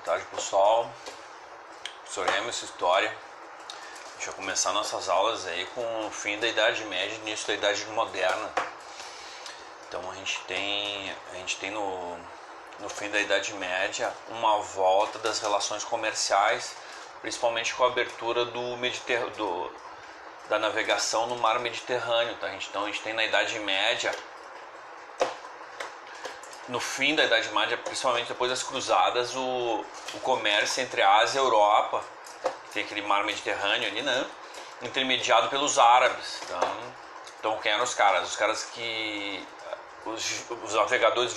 Boa tarde, pessoal. Professor Emerson, História. Deixa eu começar nossas aulas aí com o fim da Idade Média e início da Idade Moderna. Então a gente tem no fim da Idade Média uma volta das relações comerciais, principalmente com a abertura da navegação no mar Mediterrâneo. Tá? Então a gente tem na Idade Média, no fim da Idade Média, principalmente depois das cruzadas, o comércio entre a Ásia e a Europa, que tem aquele mar Mediterrâneo ali, né? Intermediado pelos árabes. Então quem eram os caras? Os caras que... Os navegadores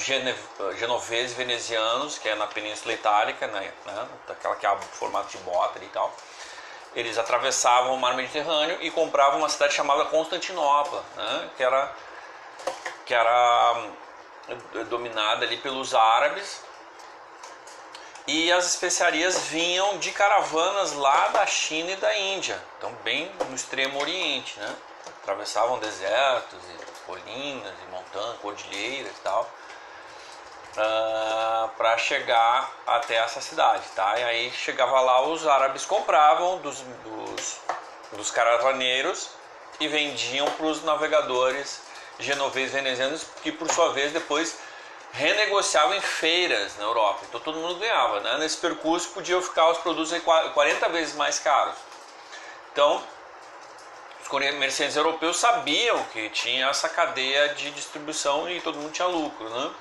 genoveses e venezianos, que é na Península Itálica, né? Aquela que é o formato de bota ali e tal. Eles atravessavam o mar Mediterrâneo e compravam uma cidade chamada Constantinopla, né? que era dominada ali pelos árabes, e as especiarias vinham de caravanas lá da China e da Índia, então bem no extremo oriente, né? Atravessavam desertos e colinas e montanhas, cordilheiras e tal, para chegar até essa cidade, tá? E aí chegava lá, os árabes compravam dos caravaneiros e vendiam para os navegadores genoveses venezianos, que por sua vez depois renegociavam em feiras na Europa. Então todo mundo ganhava, né? Nesse percurso podiam ficar os produtos 40 vezes mais caros. Então os comerciantes europeus sabiam que tinha essa cadeia de distribuição e todo mundo tinha lucro, né?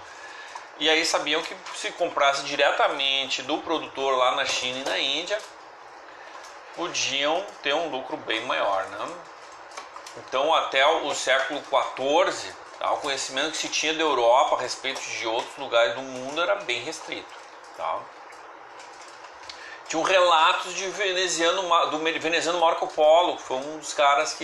E aí sabiam que se comprasse diretamente do produtor lá na China e na Índia, podiam ter um lucro bem maior, né? Então até o século XIV, tá, o conhecimento que se tinha da Europa a respeito de outros lugares do mundo era bem restrito. Tá? Tinha um relato do veneziano Marco Polo, que foi um dos caras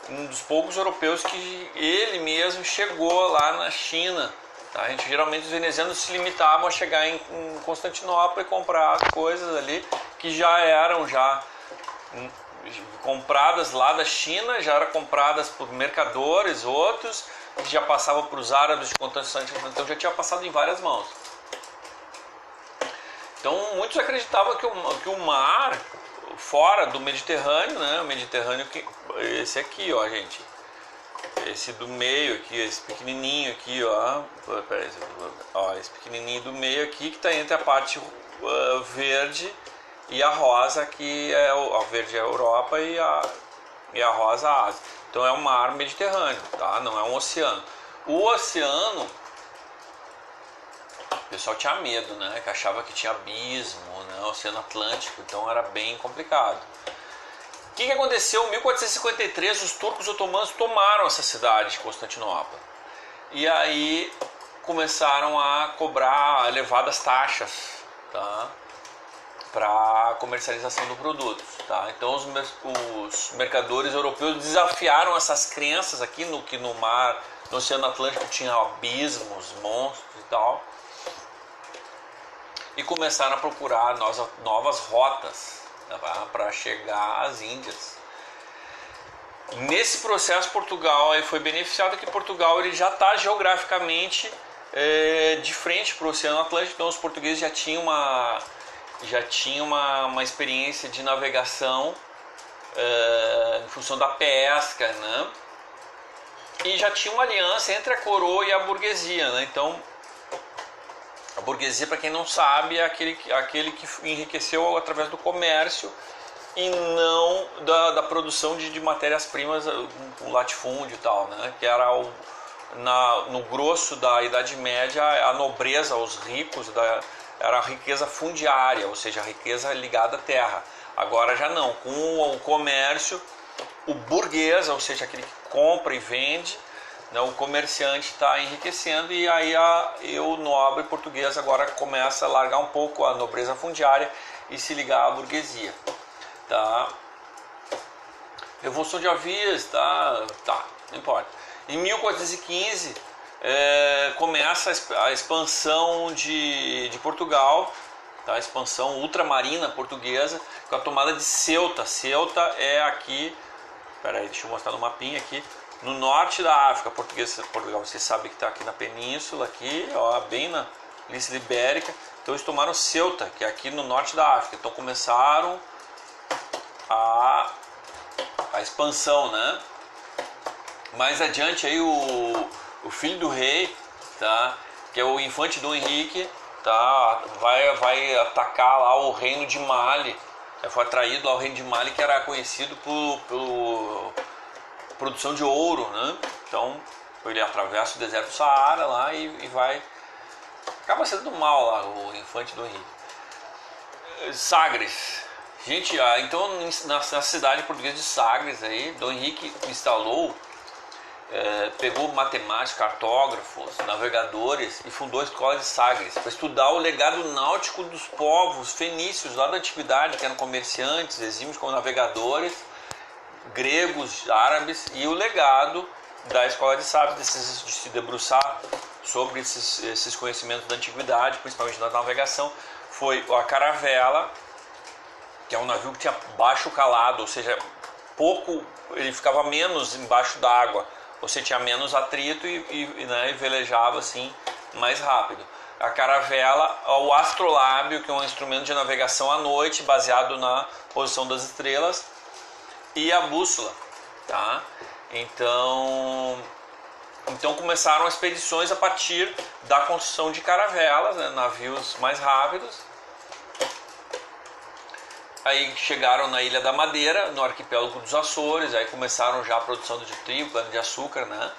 um dos poucos europeus que ele mesmo chegou lá na China. Tá? Geralmente os venezianos se limitavam a chegar em Constantinopla e comprar coisas ali que já eram compradas lá da China, já eram compradas por mercadores, outros que já passavam para os árabes de Constantinopla, então já tinha passado em várias mãos. Então muitos acreditavam que o mar fora do Mediterrâneo, né, o Mediterrâneo, esse aqui, ó, gente, esse do meio aqui, esse pequenininho aqui, ó, esse pequenininho do meio aqui, que está entre a parte verde e a rosa, que é a verde é a Europa e a rosa a Ásia. Então é um mar Mediterrâneo, tá? Não é um oceano. O oceano, o pessoal tinha medo, né? Que achava que tinha abismo, né? Oceano Atlântico, então era bem complicado. O que aconteceu? Em 1453 os turcos otomanos tomaram essa cidade de Constantinopla. E aí começaram a cobrar elevadas taxas, tá? Para comercialização do produto, tá? Então os mercadores europeus desafiaram essas crenças aqui que no Oceano Atlântico tinha abismos, monstros e tal, e começaram a procurar novas rotas, tá? Para chegar às Índias. Nesse processo Portugal aí foi beneficiado, que Portugal ele já está geograficamente de frente para o Oceano Atlântico, então os portugueses já tinham uma experiência de navegação em função da pesca, né? E já tinha uma aliança entre a coroa e a burguesia, né? Então a burguesia, para quem não sabe, é aquele que enriqueceu através do comércio e não da produção de matérias-primas, o latifúndio e tal, né? Que era no grosso da Idade Média, a nobreza, os ricos era a riqueza fundiária, ou seja, a riqueza ligada à terra. Agora já não, com o comércio, o burguês, ou seja, aquele que compra e vende, né, o comerciante está enriquecendo, e aí o nobre português agora começa a largar um pouco a nobreza fundiária e se ligar à burguesia. Tá? Revolução de Avias, tá, não importa. Em 1415, começa a expansão de Portugal, tá? A expansão ultramarina portuguesa, com a tomada de Ceuta. Ceuta é aqui, peraí, deixa eu mostrar no mapinha aqui, no norte da África. Portugal, você sabe que está aqui na península, aqui, ó, bem Península Ibérica. Então eles tomaram Ceuta, que é aqui no norte da África. Então começaram a expansão, né? Mais adiante aí o filho do rei, tá? Que é o infante Dom Henrique, tá? Vai atacar lá o reino de Mali. Foi atraído lá o reino de Mali, que era conhecido por produção de ouro, né? Então ele atravessa o deserto do Saara lá e vai, acaba sendo do mal lá o infante Dom Henrique. Sagres, gente, então na cidade portuguesa de Sagres aí, Dom Henrique instalou, pegou matemáticos, cartógrafos, navegadores e fundou a escola de Sagres para estudar o legado náutico dos povos fenícios lá da antiguidade, que eram comerciantes, exímios como navegadores, gregos, árabes, e o legado da escola de Sagres, de se debruçar sobre esses conhecimentos da antiguidade, principalmente da navegação, foi a caravela, que é um navio que tinha baixo calado, ou seja, ele ficava menos embaixo d'água, você tinha menos atrito e velejava assim mais rápido. A caravela, o astrolábio, que é um instrumento de navegação à noite, baseado na posição das estrelas, e a bússola, tá? Então começaram as expedições a partir da construção de caravelas, né, navios mais rápidos. Aí chegaram na Ilha da Madeira, no arquipélago dos Açores, aí começaram já a produção de trigo, cana de açúcar, né?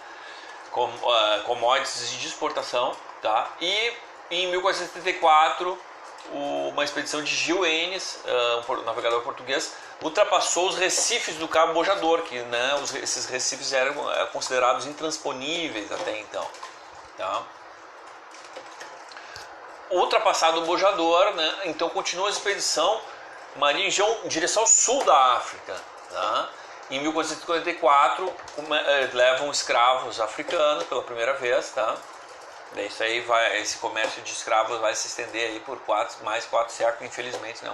Commodities de exportação, tá? E em 1474, uma expedição de Gil Enes, um navegador português, ultrapassou os recifes do Cabo Bojador, que, né, esses recifes eram considerados intransponíveis até então, tá? Ultrapassado o Bojador, né, então continua a expedição marinha em direção ao sul da África, tá? Em 1454 levam escravos africanos pela primeira vez, tá? Isso aí esse comércio de escravos vai se estender aí por mais 4 séculos, infelizmente, né?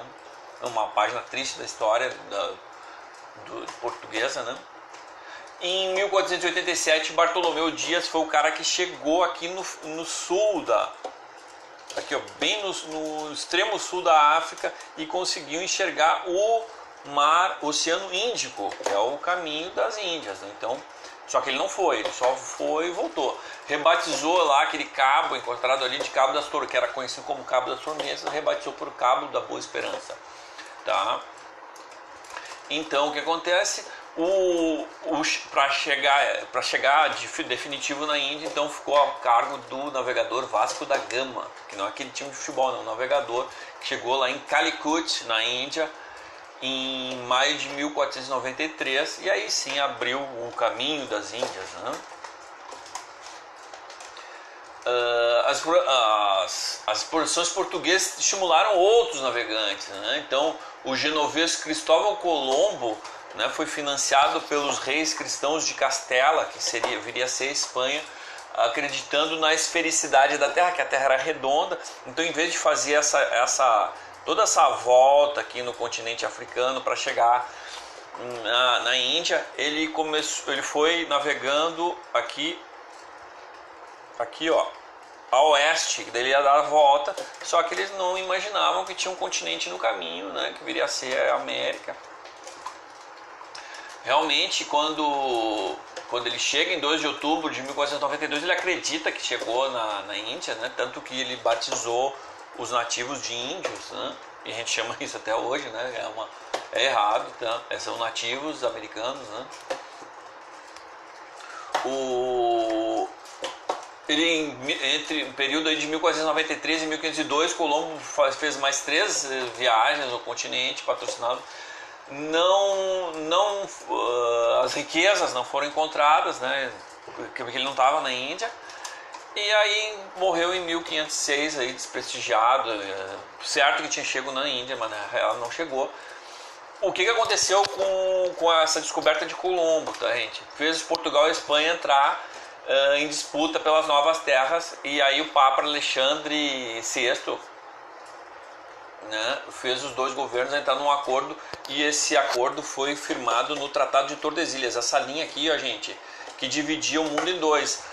Uma página triste da história portuguesa, né? Em 1487, Bartolomeu Dias foi o cara que chegou aqui no sul aqui, ó, bem no extremo sul da África, e conseguiu enxergar o Oceano Índico, que é o caminho das Índias, né? Então, só que ele não foi, ele só foi e voltou. Rebatizou lá aquele cabo encontrado ali de Cabo das Tormentas, que era conhecido como Cabo das Tormentas, rebatizou por Cabo da Boa Esperança, tá? Então, o que acontece? Para chegar definitivo na Índia, então ficou a cargo do navegador Vasco da Gama, que não é aquele time de futebol, não, um navegador que chegou lá em Calicut, na Índia, em maio de 1493, e aí sim abriu o caminho das Índias, né? As explorações portuguesas estimularam outros navegantes, né? Então o genovês Cristóvão Colombo, né, foi financiado pelos reis cristãos de Castela, que viria a ser a Espanha, acreditando na esfericidade da Terra, que a Terra era redonda. Então, em vez de fazer toda essa volta aqui no continente africano para chegar na Índia, ele foi navegando aqui, ó, a oeste, que daí ele ia dar a volta, só que eles não imaginavam que tinha um continente no caminho, né, que viria a ser a América. Realmente, quando ele chega em 2 de outubro de 1492, ele acredita que chegou na Índia, né? Tanto que ele batizou os nativos de índios, né? E a gente chama isso até hoje, né? É errado, tá? São nativos americanos, né? Entre o período aí de 1493 e 1502, Colombo fez mais 3 viagens ao continente, patrocinado. As riquezas não foram encontradas, né, porque ele não estava na Índia, e aí morreu em 1506 aí, desprestigiado, certo que tinha chegado na Índia, mas na real não chegou. O que aconteceu com essa descoberta de Colombo, tá, gente? Fez Portugal e a Espanha entrar em disputa pelas novas terras, e aí o Papa Alexandre VI, né, fez os 2 governos entrar num acordo, e esse acordo foi firmado no Tratado de Tordesilhas, essa linha aqui, ó, gente, que dividia o mundo em 2,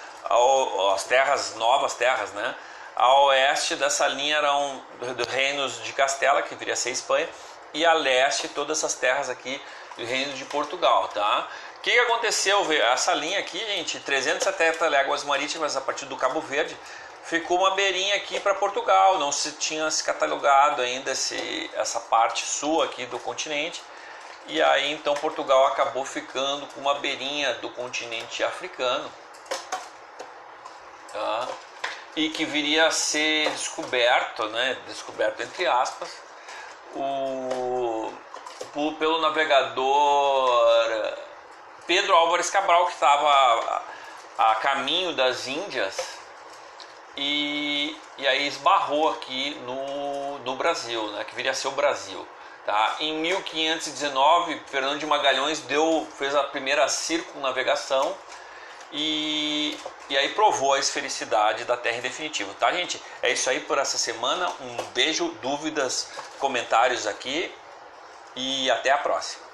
as terras, novas terras, né, A oeste dessa linha eram do reinos de Castela, que viria a ser Espanha, e a leste todas essas terras aqui do reino de Portugal, tá? O que aconteceu? Essa linha aqui, gente, 370 léguas marítimas a partir do Cabo Verde, ficou uma beirinha aqui para Portugal, não se tinha se catalogado ainda essa parte sul aqui do continente, e aí então Portugal acabou ficando com uma beirinha do continente africano, tá? E que viria a ser descoberto, né, descoberto entre aspas, pelo navegador Pedro Álvares Cabral, que estava a caminho das Índias e aí esbarrou aqui no Brasil, né, que viria a ser o Brasil. Tá? Em 1519, Fernando de Magalhães fez a primeira circunnavegação e aí provou a esfericidade da Terra em definitivo, tá, gente? É isso aí por essa semana. Um beijo, dúvidas, comentários aqui e até a próxima.